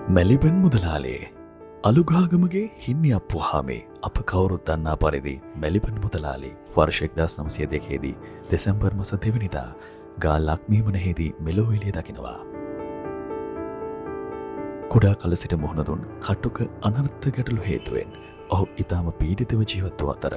මැලිබන් මුදලාලේ අලුගාගමගේ හින්නි අප්පුහාමේ අප කවුරුත් දන්නා පරිදි මැලිබන් මුදලාලේ වර්ෂෙක්දස් නමසය දෙකේදී දෙසැම්බර් මස දෙවනිදා ගා ලක්මීමනහේදී මෙලෝ එළිය දකිනවා. කුඩා කල සිට මුහුණදුන් කටුක අනර්ථ ගැටලු හේතුවෙන් ඔහු ඉතාම පීඩිතව ජීවත්ව අතර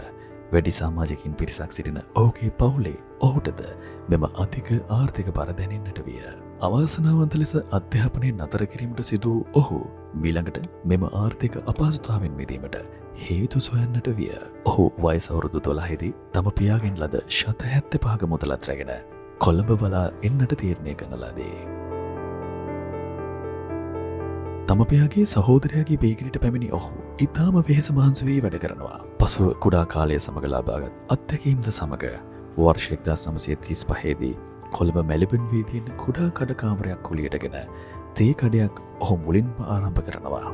වැඩි සාමාජකින් පිරිසක් සිටින ඔහුගේ පවුලේ ඔහුටද මෙම අධික ආර්ථික බර දැනෙන්නට විය. අවාසනාවන්ත ලෙස අධ්‍යාපනය නතර කිරීමට සිදු ඔහු මීළඟට මෙම ආර්ථික අපහසුතාවෙන් මිදීමට හේතු සොයන්නට විය. ඔහු වයස අවුරුදු 12 තම පියාගෙන් ලද ශත 75ක මුදලත් රැගෙන කොළඹ බලා එන්නට තීරණය කරන ලදී. තම පියාගේ සහෝදරයාගේ බේගිරිට පැමිණි ඔහු ඉතාම වෙහෙස මහන්සි වී වැඩ කරනවා. පසුව කුඩා කාලය සමග ලබාගත් අත්දැකීම්ද සමග වර්ෂ 1935 දී කොළඹ මැලිබන් වීදියෙන් කුඩා කඩ කාමරයක් කුලියටගෙන තේ කඩයක් ඔහු මුලින්ම ආරම්භ කරනවා.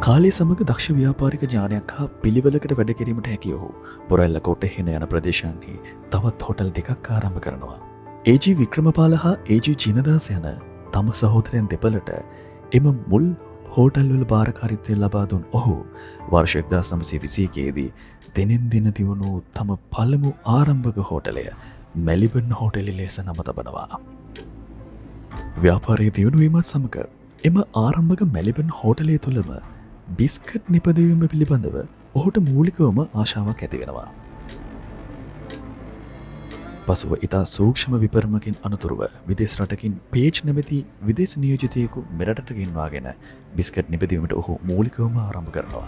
කාලය සමග දක්ෂ ව්‍යාපාරික ඥානයක් හා පිළිවෙලකට වැඩ කිරීමට හැකි ඔහු බොරැල්ල කොටහෙන යන ප්‍රදේශයන්හි තවත් හෝටල් දෙකක් ආරම්භ කරනවා. ඒ.ජී. වික්‍රමපාල හා ඒ.ජී. ජිනදාස යන තම සහෝදරයන් දෙපළට එම මුල් හෝටල්වල භාරකාරිත්වය ලබා දුන් ඔහු වර්ෂ 1921 දී දිනෙන් දින දියුණු තම පළමු ආරම්භක හෝටලය මැලිබන් හෝටලය ලෙස නම තබනවා. ව්‍යාපාරයේ දියුණු වීමත් සමග එම ආරම්භක මැලිබන් හෝටලය තුළම බිස්කට් නිපදවීම පිළිබඳව ඔහුට මූලිකවම ආශාවක් ඇති වෙනවා. පසුව ඉතා සූක්ෂම විපරමකින් අනතුරුව විදේශ රටකින් පේජ් නැමැති විදේශ නියෝජිතයෙකු මෙරටට ගෙන්වාගෙන බිස්කට් නිපදවීමට ඔහු මූලිකවම ආරම්භ කරනවා.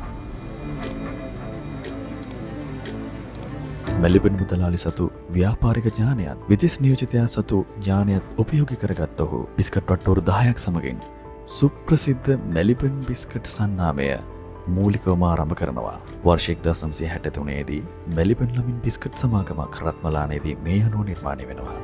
මැලිබන් මුදලාලි සතු ව්‍යාපාරික ඥානයත් විදේශ නියෝජිතයා සතු ඥානයත් උපයෝගී කරගත් ඔහු බිස්කට් වට්ටෝරු 10ක් සමගින් සුප්‍රසිද්ධ මැලිබන් බිස්කට් සන්නාමය මූලිකවම ආරම්භ කරනවා. වර්ෂ 1963 දී මැලිබන් ළමින් බිස්කට් සමාගමක් රත්මලානේදී මේ අනුව නිර්මාණය වෙනවා.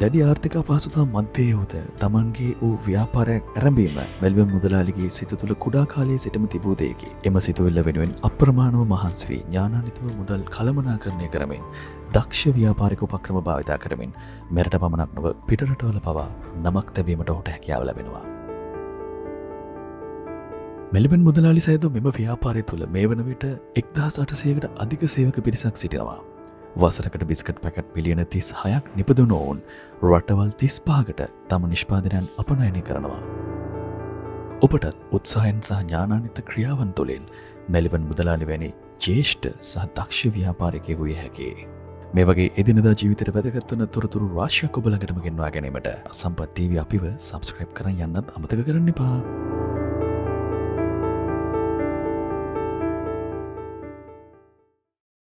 දැඩි ආර්ථික අපහසුතා මැද්දේ උද තමන්ගේ වූ ව්‍යාපාරයක් ආරම්භීම මැලිබන් මුදලාලිගේ සිත තුළ කුඩා කාලයේ සිටම තිබූ දෙයකි. එම සිතුවිල්ල වෙනුවෙන් අප්‍රමාණව මහන්සි වී ඥානාන්විතව මුදල් කළමනාකරණය කරමින් දක්ෂ ව්‍යාපාරික උපක්‍රම භාවිතා කරමින් මෙරට පමණක් නොව පිටරටවල පවා නමක් තැබීමට ඔහුට හැකියාව ලැබෙනවා. මැලිබන් මුදලාලි සයද මෙම ව්‍යාපාරය තුළ මේ වන විට 1800කට අධික සේවක පිරිසක් සිටිනවා. වසරකට බිස්කට් පැකට් මිලියන 36ක් නිපදවන ඔවුන් රටවල් 35කට තම නිෂ්පාදනයන් අපනයනය කරනවා. ඔබටත් උත්සාහයෙන් සහ ඥානාන්විත ක්‍රියාවන් තුළින් මැලිබන් මුදලාලි වැනි ජ්‍යෙෂ්ඨ සහ දක්ෂ ව්‍යාපාරිකයෙකු විය හැකියි. මේ වගේ එදිනදා ජීවිතයට වැදගත් වන තොරතුරු රාශියක් ඔබ ළඟටම ගෙන්වා ගැනීමට සම්පත් TV අපිව සබ්ස්ක්‍රයිබ් කරන් යන්නත් අමතක කරන්න එපා.